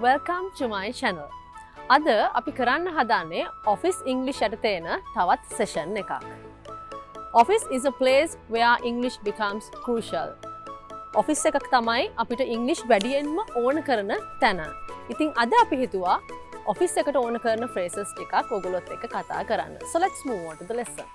Welcome to my channel. අද අපි කරන්න හදාන්නේ Office English යටතේ එන තවත් session එකක්. Office is a place where English becomes crucial. Office එකක් තමයි අපිට English වැඩියෙන්ම ඕන කරන තැන. ඉතින් අද අපි හිතුවා Office එකට ඕන කරන phrases ටිකක් ඔයගොල්ලොත් එක්ක කතා කරන්න. So let's move on to the lesson.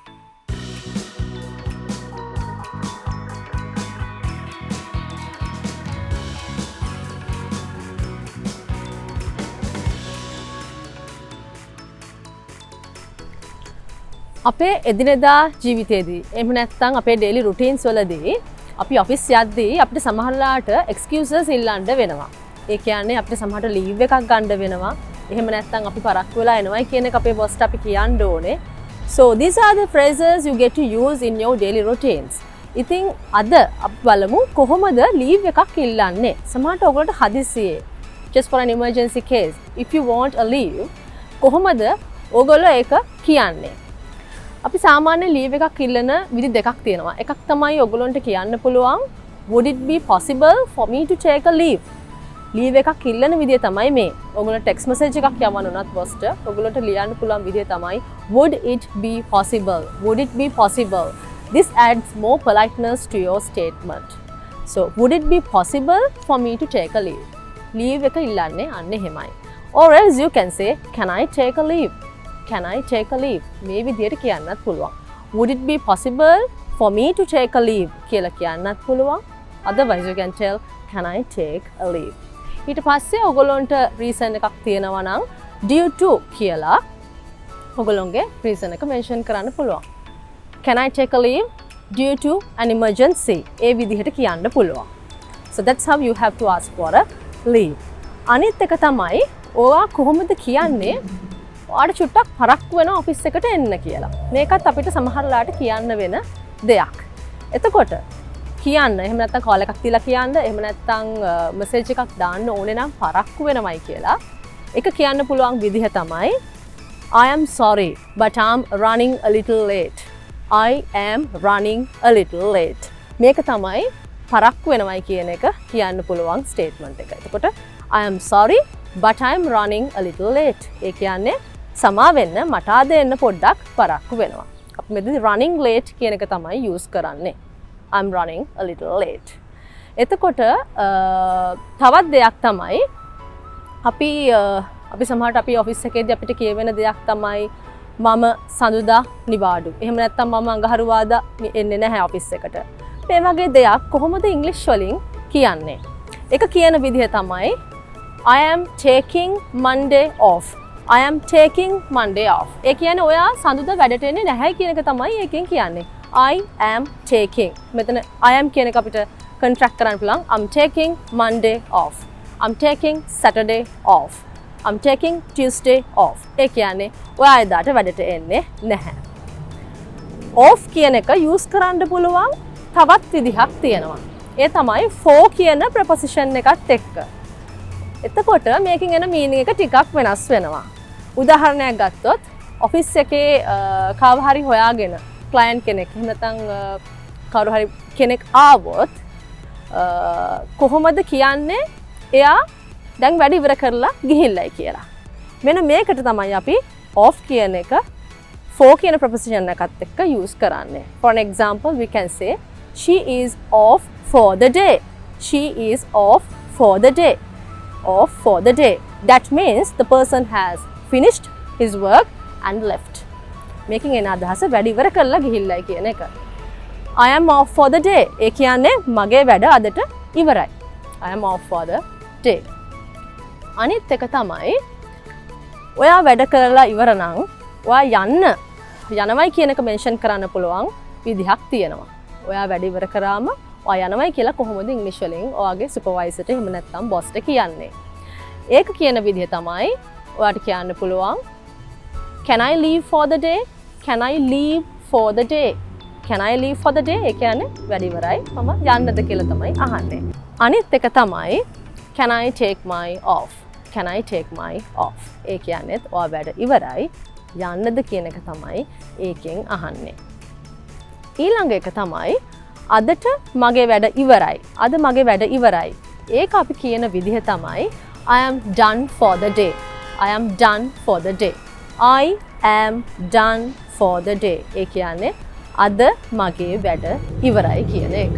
අපේ එදිනෙදා ජීවිතේදී එහෙම නැත්නම් අපේ ඩේලි රුටීන්ස් වලදී අපි ඔෆිස් යද්දී අපිට සමහරලාට එක්ස්කියුසස් ඉල්ලන්න වෙනවා. ඒ කියන්නේ අපිට සමහරට ලීව් එකක් ගන්න වෙනවා. එහෙම නැත්නම් අපි පරක්කු වෙලා එනවයි කියන එක අපේ බොස්ට අපි කියන්න ඕනේ. So these are the phrases you get to use in your daily routines. ඉතින් අද අපි බලමු කොහොමද ලීව් එකක් ඉල්ලන්නේ. සමහරට ඔයගොල්ලන්ට හදිස්සියේ just for an emergency case if you want a leave කොහොමද ඔයගොල්ලෝ ඒක කියන්නේ. අපි සාමාන්‍ය ලීව් එකක් ඉල්ලන විදි දෙකක් තියෙනවා. එකක් තමයි ඔයගොල්ලන්ට කියන්න පුළුවන් would it be possible for me to take a leave? Leave එකක් ඉල්ලන විදිය තමයි මේ. ඔයගොල්ලන්ට ටෙක්ස්ට් මැසේජ් එකක් යවන්න උනත් බොස්ට ඔයගොල්ලන්ට ලියන්න පුළුවන් විදිය තමයි would it be possible? Would it be possible? This adds more politeness to your statement. So would it be possible for me to take a leave? Leave එක ඉල්ලන්නේ අන්න එහෙමයි. Or else you can say can I take a leave? Can I take a leave? මේ විදියට කියන්නත් පුළුවන්. Would it be possible for me to take a leave? කියලා කියන්නත් පුළුවන්. Otherwise you can tell can I take a leave? ඊට පස්සේ ඔයගොල්ලන්ට reason එකක් තියෙනවා නම් due to කියලා ඔයගොල්ලන්ගේ reason එක mention කරන්න පුළුවන්. Can I take a leave due to an emergency? ඒ විදිහට කියන්න පුළුවන්. So that's how you have to ask for a leave. අනිත් එක තමයි ඔයා කොහොමද කියන්නේ ඔයාට චුට්ටක් පරක්කු වෙන ඔෆිස් එකට එන්න කියලා. මේකත් අපිට සමහරලාට කියන්න වෙන දෙයක්. එතකොට කියන්න එහෙම නැත්නම් කෝල් එකක් දීලා කියන්න එහෙම නැත්නම් මෙසේජ් එකක් දාන්න ඕනේ නම් පරක්කු වෙනවයි කියලා. ඒක කියන්න පුළුවන් විදිහ තමයි I am sorry but I'm running a little late. I am running a little late. මේක තමයි පරක්කු වෙනවයි කියන එක කියන්න පුළුවන් ස්ටේට්මන්ට් එක. එතකොට I am sorry but I'm running a little late. ඒ කියන්නේ සමා වෙන්න මට ආද එන්න පොඩ්ඩක් පරක්කු වෙනවා. අපි මෙතනදී running late කියන එක තමයි use කරන්නේ. I'm running a little late. එතකොට තවත් දෙයක් තමයි අපි සමහරට අපි ඔෆිස් එකේදී අපිට කියවෙන දෙයක් තමයි මම සඳුදා නිවාඩු. එහෙම නැත්නම් මම අඟහරුවාදා එන්නේ නැහැ ඔෆිස් එකට. මේ වගේ දෙයක් කොහොමද ඉංග්‍රීසි වලින් කියන්නේ? ඒක කියන විදිහ තමයි I am taking Monday off. I am taking Monday off. ඒ කියන්නේ ඔයා සඳුදා වැඩට එන්නේ නැහැ කියන එක තමයි ඒකෙන් කියන්නේ. I am taking. මෙතන I am කියන එක අපිට contract කරන්න පුළුවන්. I'm taking Monday off. I'm taking Saturday off. I'm taking Tuesday off. ඒ කියන්නේ ඔයා එදාට වැඩට එන්නේ නැහැ. off කියන එක use කරන්න පුළුවන් තවත් විදිහක් තියෙනවා. ඒ තමයි for කියන preposition එකත් එක්ක. එතකොට මේකෙන් එන මීනින් එක ටිකක් වෙනස් වෙනවා. උදාහරණයක් ගත්තොත් ඔෆිස් එකේ කවුරු හරි හොයාගෙන ක්ලයන්ට් කෙනෙක් එහෙම නැත්නම් කවුරු හරි කෙනෙක් ආවොත් කොහොමද කියන්නේ එයා දැන් වැඩ ඉවර කරලා ගිහිල්ලයි කියලා. මෙන්න මේකට තමයි අපි off කියන එක for කියන preposition එකත් එක්ක use කරන්නේ. For an example we can say she is off for the day. She is off for the day. Off for the day. That means the person has finished his work and left. Making an අදහස වැඩ ඉවර කරලා ගිහිල්ලයි කියන එක. I am off for the day. ඒ කියන්නේ මගේ වැඩ අදට ඉවරයි. I am off for the day. අනිත් එක තමයි ඔයා වැඩ කරලා ඉවර නම් ඔයා යනවයි කියන එක මෙන්ෂන් කරන්න පුළුවන් විදිහක් තියෙනවා. ඔයා වැඩ ඉවර කරාම ඔයා යනවයි කියලා කොහොමද ඉංග්‍රීසි වලින් ඔයාගේ සුපර්වයිසර්ට එහෙම නැත්නම් බොස්ට කියන්නේ. ඒක කියන විදිහ තමයි ඔයාට කියන්න පුළුවන් can I leave for the day? Can I leave for the day? Can I leave for the day? ඒ කියන්නේ වැඩ ඉවරයි මම යන්නද කියලා තමයි අහන්නේ. අනිත් එක තමයි can I take my off? Can I take my off? ඒ කියන්නේ ඔයා වැඩ ඉවරයි යන්නද කියන එක තමයි ඒකෙන් අහන්නේ. ඊළඟ එක තමයි අදට මගේ වැඩ ඉවරයි. අද මගේ වැඩ ඉවරයි. ඒක අපි කියන විදිහ තමයි I am done for the day. I am done for the day. I am done for the day. ඒ කියන්නේ අද මගේ වැඩ ඉවරයි කියන එක.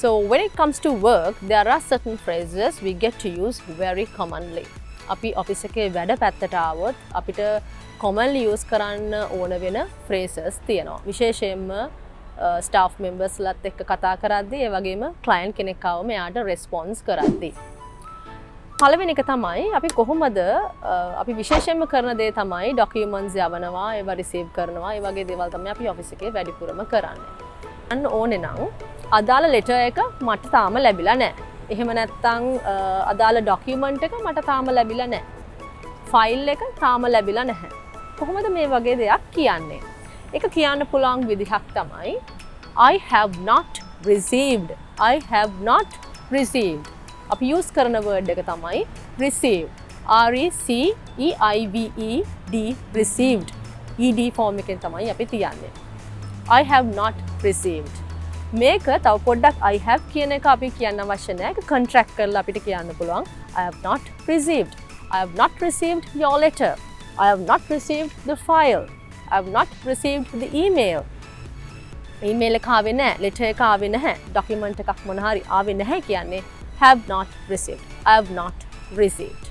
So when it comes to work, there are certain phrases we get to use very commonly. අපි office එකේ වැඩ පැත්තට ආවොත් අපිට commonly use කරන්න ඕන වෙන phrases තියෙනවා. විශේෂයෙන්ම staff members ලත් එක්ක කතා කරද්දී ඒ වගේම client කෙනෙක් ආවම එයාට response කරද්දී. පළවෙනි එක තමයි අපි කොහොමද අපි විශේෂයෙන්ම කරන දේ තමයි documents යවනවා, ඒවා receive කරනවා, ඒ වගේ දේවල් තමයි අපි ඔෆිස් එකේ වැඩිපුරම කරන්නේ. අන්න ඕනේ නම් අදාළ letter එක මට තාම ලැබිලා නැහැ. එහෙම නැත්නම් අදාළ document එක මට තාම ලැබිලා නැහැ. file එක තාම ලැබිලා නැහැ. කොහොමද මේ වගේ දෙයක් කියන්නේ? ඒක කියන්න පුළුවන් විදිහක් තමයි I have not received. I have not received. අපි use කරන word එක තමයි receive. R-E-C-E-I-V-E-D received. ED form එකෙන් තමයි අපි තියන්නේ. I have not received. මේක තව පොඩ්ඩක් I have කියන එක අපි කියන්න අවශ්‍ය නැහැ. ඒක contract කරලා අපිට කියන්න පුළුවන් I have not received. I have not received your letter. I have not received the file. I have not received the email. email එක ආවේ නැහැ, letter එක ආවේ නැහැ, document එකක් මොන හරි ආවේ නැහැ කියන්නේ have not received. I have not received.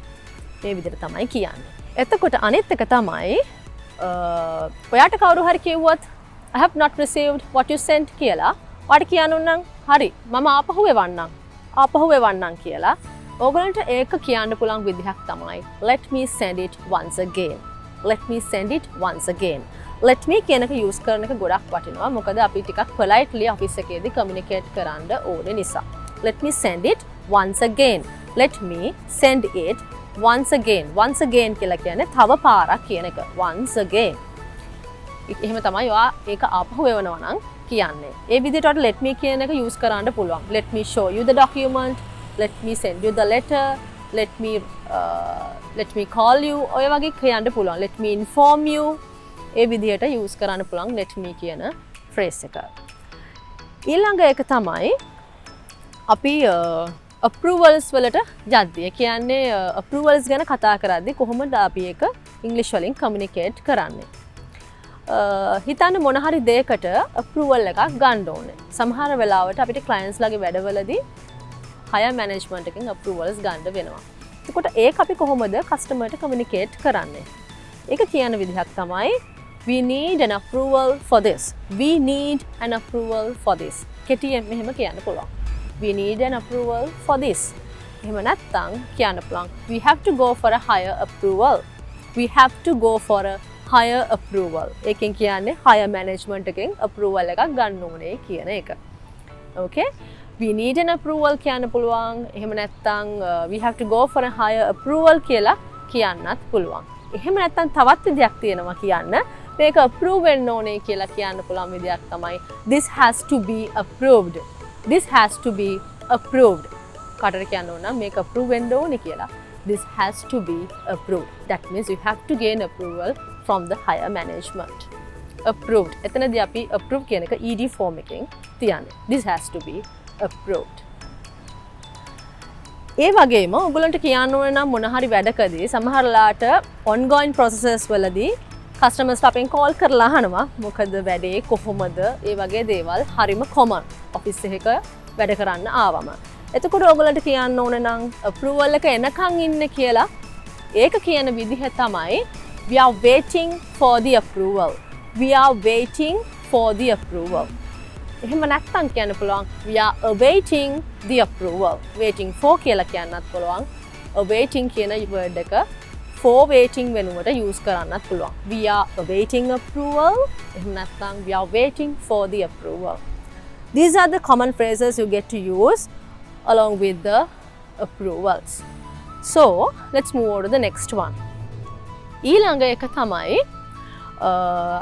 මේ විදිහට තමයි කියන්නේ. එතකොට අනිත් එක තමයි ඔයාට කවුරු හරි කිව්වොත් I have not received what you sent කියලා ඔයාට කියන්න නම් හරි මම ආපහු එවන්නම් කියලා ඕගොල්ලන්ට ඒක කියන්න පුළුවන් විදිහක් තමයි let me send it once again. Let me send it once again. Let me කියන එක use කරන එක ගොඩක් වටිනවා. මොකද අපි ටිකක් politely office එකේදී communicate කරන්න ඕනේ නිසා. Let me send it once again. Let me send it once again. Once again කියලා කියන්නේ තව පාරක් කියන එක. Once again. එහෙම තමයි ඔයා ඒක ආපහු එවනවා නම් කියන්නේ. ඒ විදිහට let me කියන එක use කරන්න පුළුවන්. Let me show you the document. Let me send you the letter. Let me call you. ඔය වගේ කියන්න පුළුවන්. Let me inform you. ඒ විදිහට use කරන්න පුළුවන් let me කියන phrase එක. ඊළඟ එක තමයි අපි approvals වලට යද්දී. ඒ කියන්නේ approvals ගැන කතා කරද්දී කොහොමද අපි ඒක English වලින් communicate කරන්නේ? හිතන්න මොන හරි දෙයකට approval එකක් ගන්න ඕනේ. සමහර වෙලාවට අපිට clients ලගේ වැඩවලදී higher management එකෙන් approvals ගන්න වෙනවා. එතකොට ඒක අපි කොහොමද customer ට communicate කරන්නේ? ඒක කියන විදිහක් තමයි we need an approval for this. We need an approval for this. කෙටියෙන් මෙහෙම කියන්න පුළුවන්. We need an approval for this. එහෙම නැත්නම් කියන්න පුළුවන් we have to go for a higher approval. We have to go for a higher approval. එකෙන් කියන්නේ higher management එකෙන් approval එකක් ගන්න ඕනේ කියන එක. Okay? We need an approval කියන්න පුළුවන්. එහෙම නැත්නම් we have to go for a higher approval කියලා කියන්නත් පුළුවන්. එහෙම නැත්නම් තවත් විදියක් තියෙනවා කියන්න. මේක approve වෙන්න ඕනේ කියලා කියන්න පුළුවන් විදියක් තමයි this has to be approved. This has to be approved. කාටද කියන්න ඕන නම් මේක approve වෙන්න ඕනේ කියලා. This has to be approved. That means you have to gain approval from the higher management. Approved. එතනදී අපි approve කියන එක ED form එකෙන් තියන්නේ. This has to be approved. ඒ වගේම ඔයගොල්ලන්ට කියන්න ඕන නම් මොන හරි වැඩකදී සමහරලාට ongoing processes වලදී customers අපෙන් call කරලා අහනවා මොකද වැඩේ කොහොමද ඒ වගේ දේවල් හරිම common office එකක වැඩ කරන්න ආවම. එතකොට ඔයගොල්ලන්ට කියන්න ඕන නම් approval එක එනකන් ඉන්න කියලා. ඒක කියන විදිහ තමයි we are waiting for the approval. We are waiting for the approval. එහෙම නැත්නම් කියන්න පුළුවන් we are awaiting the approval. Waiting for කියලා කියන්නත් පුළුවන්. Awaiting කියන word එක for waiting වෙනුවට use කරන්නත් පුළුවන්. We are awaiting approval. එහෙම නැත්නම් we are waiting for the approval. These are the common phrases you get to use along with the approvals. So, let's move on to the next one. ඊළඟ එක තමයි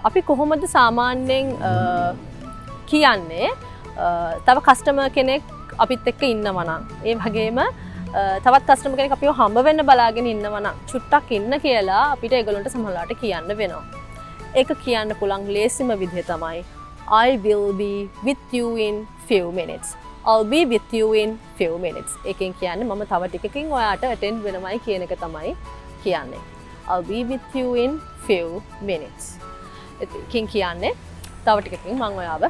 අපි කොහොමද සාමාන්‍යයෙන් කියන්නේ තව කස්ටමර් කෙනෙක් අපිත් එක්ක ඉන්නවා නම් ඒ වගේම තවත් කස්ටමර් කෙනෙක් අපිව හම්බ වෙන්න බලාගෙන ඉන්නවා නම් චුට්ටක් ඉන්න කියලා අපිට ඒගොල්ලන්ට සමහරවිට කියන්න වෙනවා. ඒක කියන්න පුළුවන් ලේසිම විදිහ තමයි I will be with you in few minutes. I'll be with you in few minutes. එකෙන් කියන්නේ මම තව ටිකකින් ඔයාට attend වෙනවයි කියන එක තමයි කියන්නේ. I'll be with you in few minutes. එකෙන් කියන්නේ තව ටිකකින් මම ඔයාව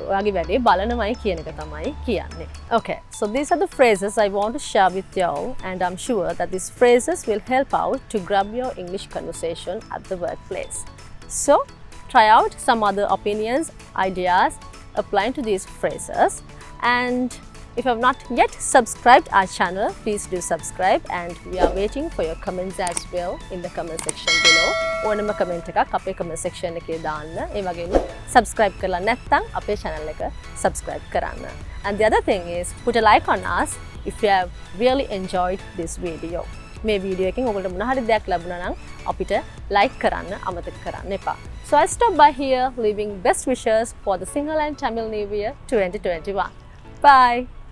ඔයාගේ වැඩේ බලනවයි කියන එක තමයි කියන්නේ. Okay, so these are the phrases I want to share with you and I'm sure that these phrases will help out to grab your English conversation at the workplace. So, try out some other opinions, ideas applying to these phrases, and if you have not yet subscribed our channel, please do subscribe, and we are waiting for your comments as well in the comment section below. ඕනම comment එකක් අපේ comment section එකේ දාන්න. ඒ වගේම subscribe කරලා නැත්නම් අපේ channel එක subscribe කරන්න. And the other thing is put a like on us if you have really enjoyed this video. මේ වීඩියෝ එකෙන් ඔයගොල්ලෝ මොන හරි දෙයක් ලැබුණා නම් අපිට like කරන්න අමතක කරන්න එපා. So I stop by here leaving best wishes for the Sinhala and Tamil New Year 2021. Bye.